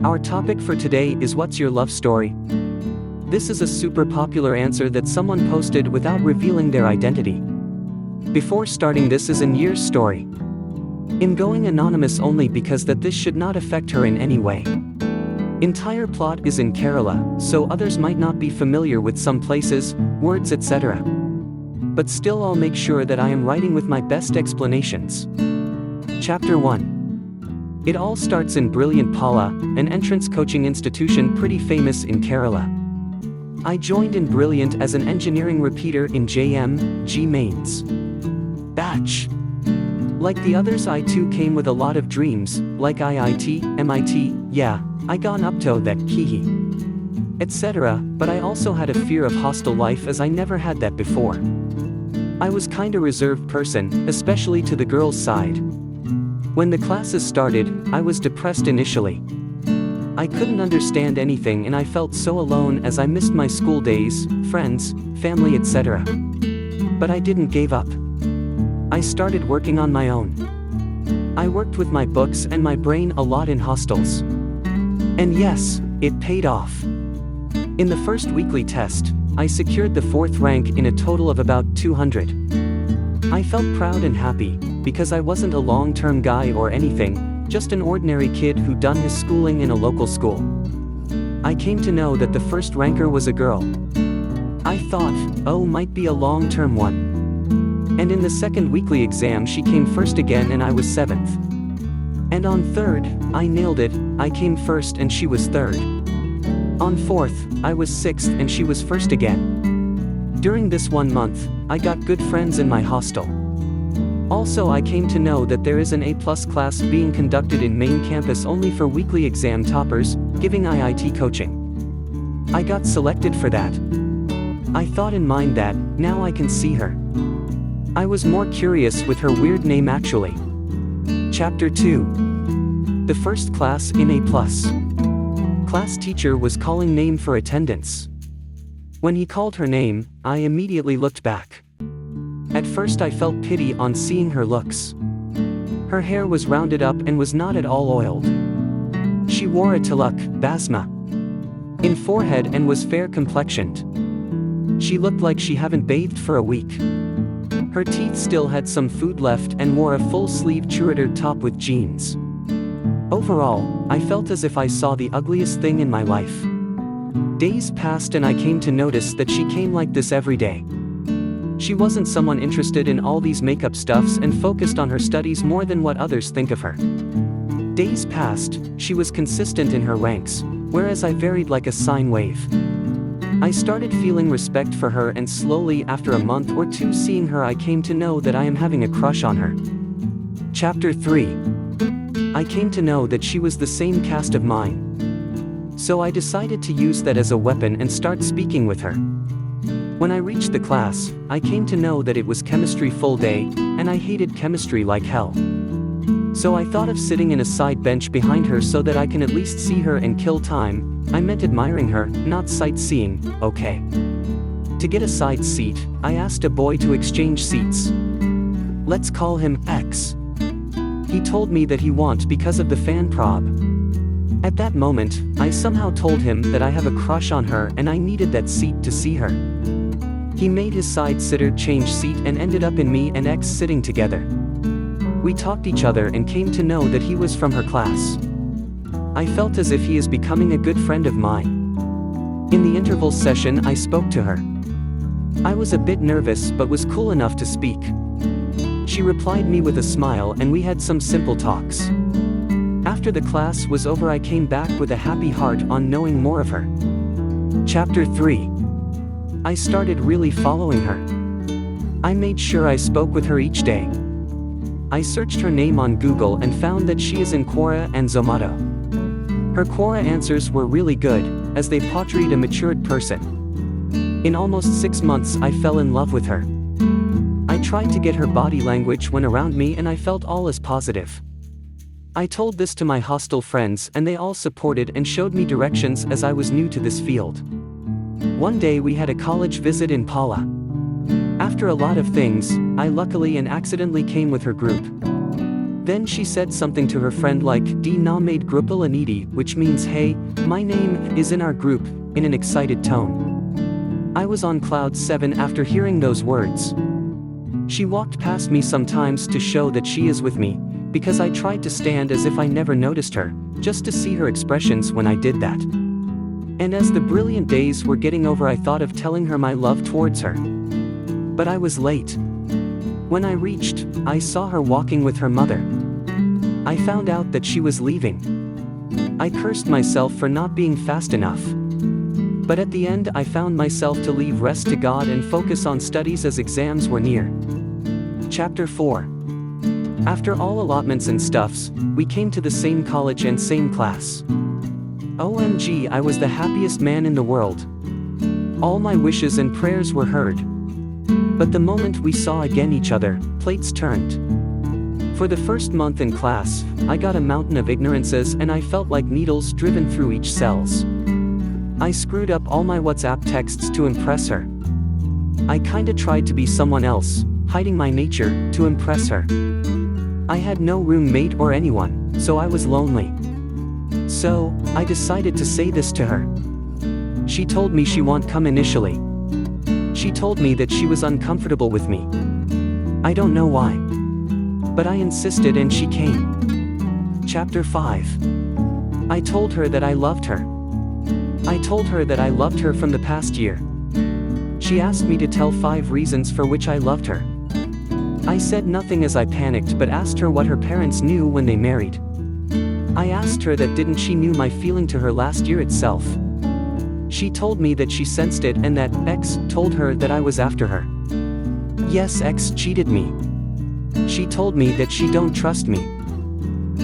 Our topic for today is what's your love story? This is a super popular answer that someone posted without revealing their identity. Before starting, this is an year's story. I'm going anonymous only because this should not affect her in any way. Entire plot is in Kerala, so others might not be familiar with some places, words, etc. But still I'll make sure that I am writing with my best explanations. Chapter 1. It all starts in Brilliant Pala, an entrance coaching institution pretty famous in Kerala. I joined in Brilliant as an engineering repeater in JM.G mains batch. Like the others, I too came with a lot of dreams, like IIT, MIT, yeah, I gone up to that kihi, etc. But I also had a fear of hostel life as I never had that before. I was kinda reserved person, especially to the girls' side. When the classes started, I was depressed initially. I couldn't understand anything and I felt so alone as I missed my school days, friends, family, etc. But I didn't give up. I started working on my own. I worked with my books and my brain a lot in hostels. And yes, it paid off. In the first weekly test, I secured the 4th rank in a total of about 200. I felt proud and happy, because I wasn't a long-term guy or anything, just an ordinary kid who done his schooling in a local school. I came to know that the first ranker was a girl. I thought, oh, might be a long-term one. And in the second weekly exam she came first again and I was 7th. And on 3rd, I nailed it, I came first and she was 3rd. On 4th, I was 6th and she was 1st again. During this 1 month, I got good friends in my hostel. Also, I came to know that there is an A+ class being conducted in main campus only for weekly exam toppers, giving IIT coaching. I got selected for that. I thought in mind that, now I can see her. I was more curious with her weird name actually. Chapter 2. The first class in A+. Class teacher was calling name for attendance. When he called her name, I immediately looked back. At first I felt pity on seeing her looks. Her hair was rounded up and was not at all oiled. She wore a tilak, basma, in forehead and was fair complexioned. She looked like she hadn't bathed for a week. Her teeth still had some food left and wore a full-sleeve churidar top with jeans. Overall, I felt as if I saw the ugliest thing in my life. Days passed and I came to notice that she came like this every day. She wasn't someone interested in all these makeup stuffs and focused on her studies more than what others think of her. Days passed, she was consistent in her ranks, whereas I varied like a sine wave. I started feeling respect for her and slowly after a month or two seeing her I came to know that I am having a crush on her. Chapter 3. I came to know that she was the same caste of mine. So I decided to use that as a weapon and start speaking with her. When I reached the class, I came to know that it was chemistry full day, and I hated chemistry like hell. So I thought of sitting in a side bench behind her so that I can at least see her and kill time. I meant admiring her, not sightseeing, okay. To get a side seat, I asked a boy to exchange seats. Let's call him X. He told me that he won't because of the fan prob. At that moment, I somehow told him that I have a crush on her and I needed that seat to see her. He made his side sitter change seat and ended up in me and X sitting together. We talked each other and came to know that he was from her class. I felt as if he is becoming a good friend of mine. In the interval session I spoke to her. I was a bit nervous but was cool enough to speak. She replied me with a smile and we had some simple talks. After the class was over I came back with a happy heart on knowing more of her. Chapter 3. I started really following her. I made sure I spoke with her each day. I searched her name on Google and found that she is in Quora and Zomato. Her Quora answers were really good, as they portrayed a matured person. In almost 6 months I fell in love with her. I tried to get her body language when around me and I felt all as positive. I told this to my hostel friends and they all supported and showed me directions as I was new to this field. One day we had a college visit in Pala. After a lot of things, I luckily and accidentally came with her group. Then she said something to her friend like, "Die Name Gruppel Anidi," which means, "Hey, my name is in our group," in an excited tone. I was on cloud 7 after hearing those words. She walked past me sometimes to show that she is with me, because I tried to stand as if I never noticed her, just to see her expressions when I did that. And as the brilliant days were getting over, I thought of telling her my love towards her. But I was late. When I reached, I saw her walking with her mother. I found out that she was leaving. I cursed myself for not being fast enough. But at the end I found myself to leave rest to God and focus on studies as exams were near. Chapter 4. After all allotments and stuffs, we came to the same college and same class. OMG, I was the happiest man in the world. All my wishes and prayers were heard. But the moment we saw again each other, plates turned. For the first month in class, I got a mountain of ignorances and I felt like needles driven through each cells. I screwed up all my WhatsApp texts to impress her. I kinda tried to be someone else, hiding my nature, to impress her. I had no roommate or anyone, so I was lonely. So, I decided to say this to her. She told me she won't come initially. She told me that she was uncomfortable with me. I don't know why. But I insisted and she came. Chapter 5. I told her that I loved her. I told her that I loved her from the past year. She asked me to tell 5 reasons for which I loved her. I said nothing as I panicked but asked her what her parents knew when they married. I asked her that didn't she knew my feeling to her last year itself. She told me that she sensed it and that X told her that I was after her. Yes, X cheated me. She told me that she don't trust me.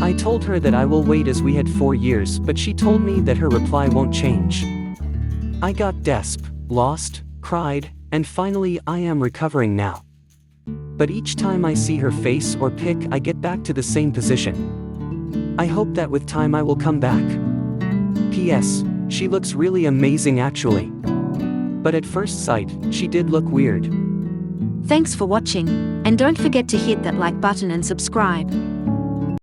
I told her that I will wait as we had 4 years, but she told me that her reply won't change. I got desp, lost, cried, and finally I am recovering now. But each time I see her face or pic, I get back to the same position. I hope that with time I will come back. P.S. She looks really amazing actually. But at first sight, she did look weird. Thanks for watching, and don't forget to hit that like button and subscribe.